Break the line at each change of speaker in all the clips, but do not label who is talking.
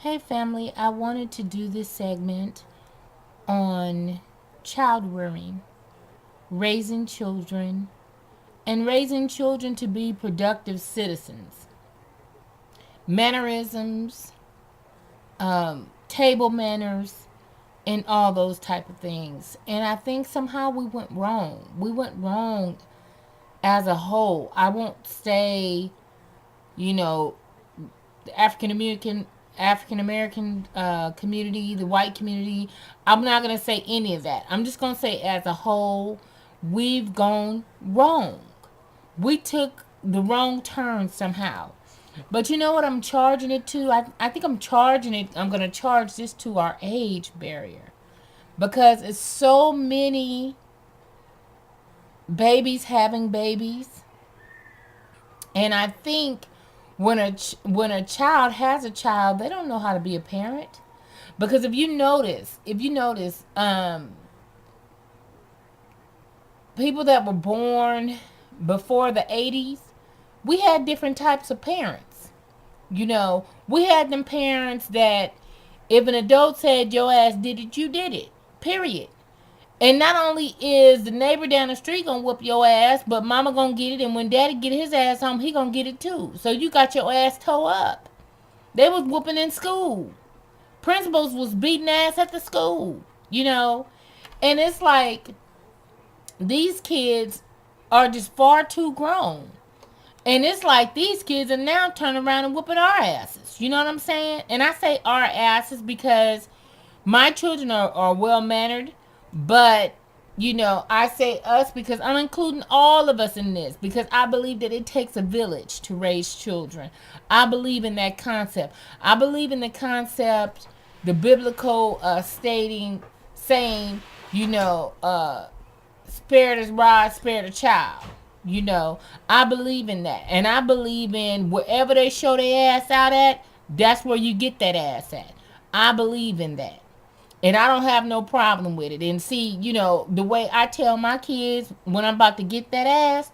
Hey family, I wanted to do this segment on child rearing, raising children, and raising children to be productive citizens. Mannerisms, table manners, and all those type of things. And I think somehow we went wrong. We went wrong as a whole. I won't say, you know, the African American community, the white community. I'm not gonna say any of that. I'm just gonna say as a whole, we've gone wrong. We took the wrong turn somehow. But you know what I'm charging it to? I think I'm charging it. I'm gonna charge this to our age barrier because it's so many babies having babies, and I think when a child has a child, they don't know how to be a parent. Because if you notice, people that were born before the 80s, we had different types of parents. We had them parents that if an adult said your ass did it, you did it. Period. And not only is the neighbor down the street gonna whoop your ass, but mama gonna get it, and when daddy get his ass home, he gonna get it too. So you got your ass toe up. They was whooping in school. Principals was beating ass at the school. You know, and it's like these kids are just far too grown. And it's like these kids are now turning around and whooping our asses. You know what I'm saying? And I say our asses because my children are well mannered, but I say us because I'm including all of us in this because I believe that it takes a village to raise children. I believe in that concept. I believe in the concept, the biblical saying, you know, uh, spare the rod, spare the child. I believe in that. And I believe in wherever they show their ass out at, that's where you get that ass at. I believe in that. And I don't have no problem with it. And see, the way I tell my kids when I'm about to get that ass,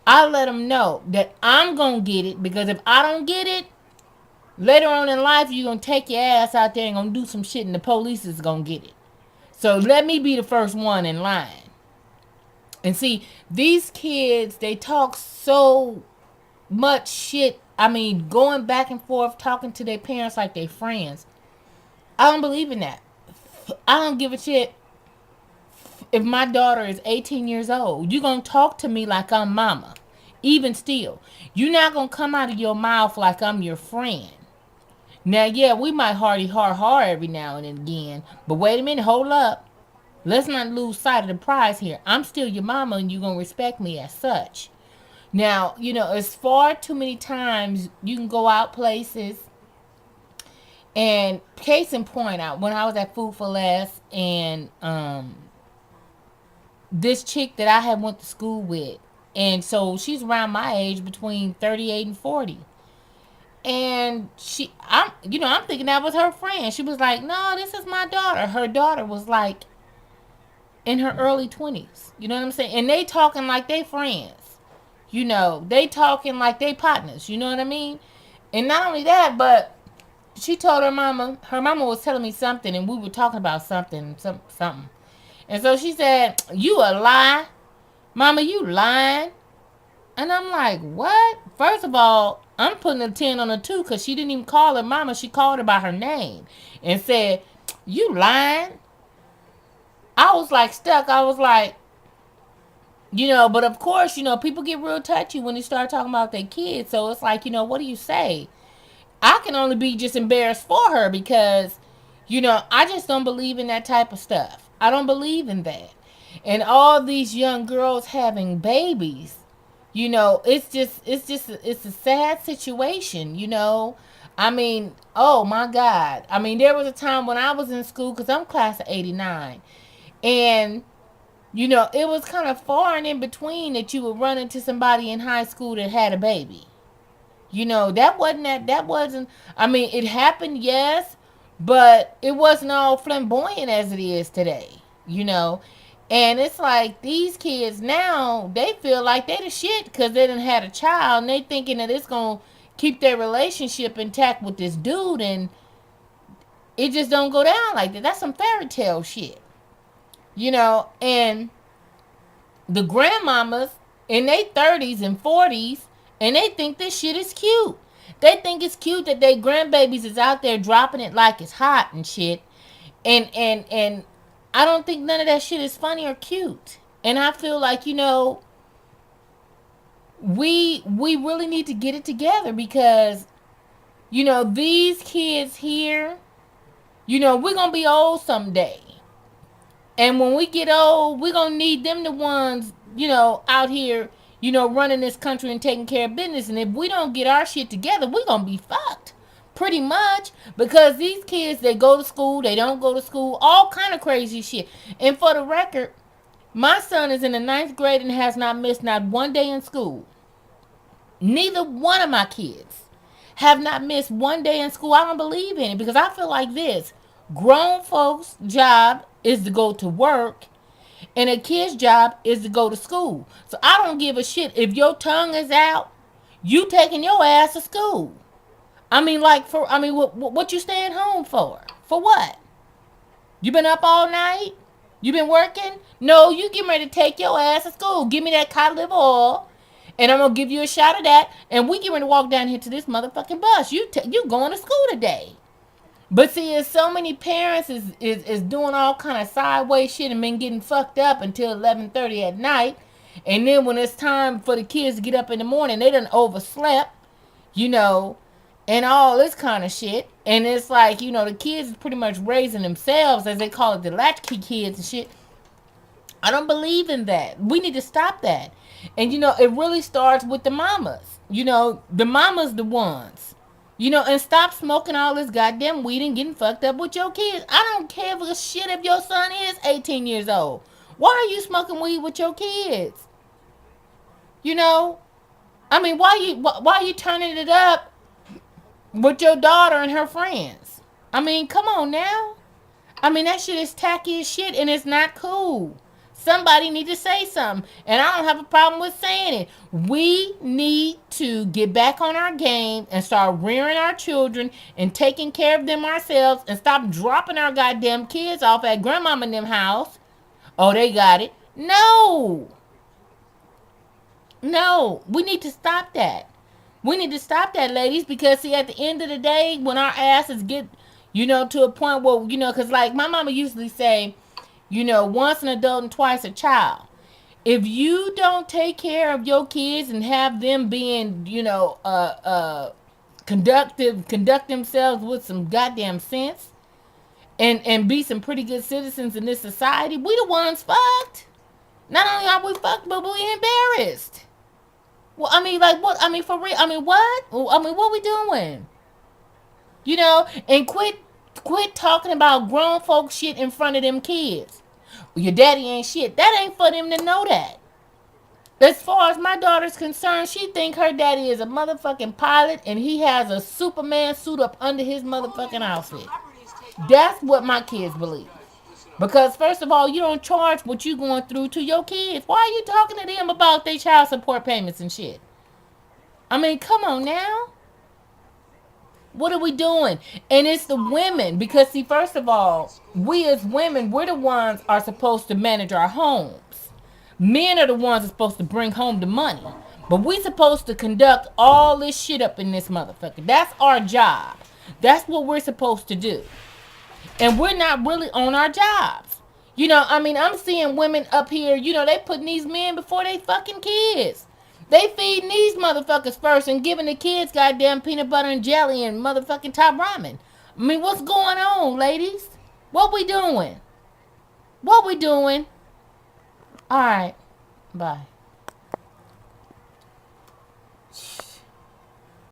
I let them know that I'm going to get it because if I don't get it, later on in life, you're going to take your ass out there and going to do some shit and the police is going to get it. So let me be the first one in line. And see, these kids, they talk so much shit. I mean, going back and forth, talking to their parents like they friends. I don't believe in that. I don't give a shit if my daughter is 18 years old. You're going to talk to me like I'm mama. Even still. You're not going to come out of your mouth like I'm your friend. Now, yeah, we might hardy hard every now and again. But wait a minute, hold up. Let's not lose sight of the prize here. I'm still your mama and you're going to respect me as such. Now, it's far too many times you can go out places. And case in point, out when I was at Food for Less, and this chick that I had went to school with, and so she's around my age, between 38 and 40. And I'm thinking that was her friend. She was like, "No, this is my daughter." Her daughter was like in her early 20s. You know what I'm saying? And they talking like they friends. They talking like they partners. You know what I mean? And not only that, but she told her mama was telling me something, and we were talking about something. And so she said, "You a lie, mama, you lying." And I'm like, "What?" First of all, I'm putting a 10 on a 2 because she didn't even call her mama. She called her by her name and said, "You lying." I was like stuck. I was like, but of course, people get real touchy when they start talking about their kids. So it's like, what do you say? I can only be just embarrassed for her because, I just don't believe in that type of stuff. I don't believe in that. And all these young girls having babies, it's a sad situation, I mean, oh my God. I mean, there was a time when I was in school, because I'm class of 89. And, it was kind of far and in between that you would run into somebody in high school that had a baby. That wasn't, I mean, it happened, yes, but it wasn't all flamboyant as it is today, you know. And it's like these kids now, they feel like they the shit because they done had a child and they thinking that it's going to keep their relationship intact with this dude. And It just don't go down like that. That's some fairy tale shit. And the grandmamas in their 30s and 40s, and they think this shit is cute. They think it's cute that their grandbabies is out there dropping it like it's hot and shit. And I don't think none of that shit is funny or cute. And I feel like, we really need to get it together because, these kids here, we're gonna be old someday. And when we get old, we're going to need them the ones, out here, running this country and taking care of business. And if we don't get our shit together, we're going to be fucked. Pretty much. Because these kids, they go to school, they don't go to school, all kind of crazy shit. And for the record, my son is in the 9th grade and has not missed not one day in school. Neither one of my kids have not missed one day in school. I don't believe in it because I feel like this. Grown folks' job is to go to work and a kid's job is to go to school. So I don't give a shit if your tongue is out, you taking your ass to school. What you staying home for? For what? You been up all night? You been working? No, you getting ready to take your ass to school. Give me that cod liver oil, and I'm gonna give you a shot of that. And we get ready to walk down here to this motherfucking bus. You going to school today? But see, it's so many parents is doing all kind of sideways shit and been getting fucked up until 11:30 at night. And then when it's time for the kids to get up in the morning, they done overslept, you know, and all this kind of shit. And it's like, the kids is pretty much raising themselves, as they call it, the latchkey kids and shit. I don't believe in that. We need to stop that. And it really starts with the mamas. The mamas the ones. And stop smoking all this goddamn weed and getting fucked up with your kids. I don't care if a shit if your son is 18 years old. Why are you smoking weed with your kids? Why are you turning it up with your daughter and her friends? Come on now. That shit is tacky as shit and it's not cool. Somebody need to say something. And I don't have a problem with saying it. We need to get back on our game and start rearing our children and taking care of them ourselves and stop dropping our goddamn kids off at grandmama and them house. Oh, they got it. No. No. We need to stop that. We need to stop that, ladies, because see, at the end of the day, when our asses get, to a point where, because like my mama usually say, once an adult and twice a child. If you don't take care of your kids and have them being, conduct themselves with some goddamn sense and be some pretty good citizens in this society, we the ones fucked. Not only are we fucked, but we embarrassed. Well, what? For real. What? What we doing? And quit talking about grown folk shit in front of them kids. Your daddy ain't shit. That ain't for them to know that. As far as my daughter's concerned, she think her daddy is a motherfucking pilot and he has a Superman suit up under his motherfucking outfit. That's what my kids believe. Because first of all, you don't charge what you going through to your kids. Why are you talking to them about their child support payments and shit? Come on now. What are we doing? And it's the women. Because see, first of all, we as women, we're the ones are supposed to manage our homes. Men are the ones that are supposed to bring home the money. But we supposed to conduct all this shit up in this motherfucker. That's our job. That's what we're supposed to do. And we're not really on our jobs. I'm seeing women up here, they putting these men before they fucking kids. They feeding these motherfuckers first and giving the kids goddamn peanut butter and jelly and motherfucking top ramen. What's going on, ladies? What we doing? What we doing? All right. Bye.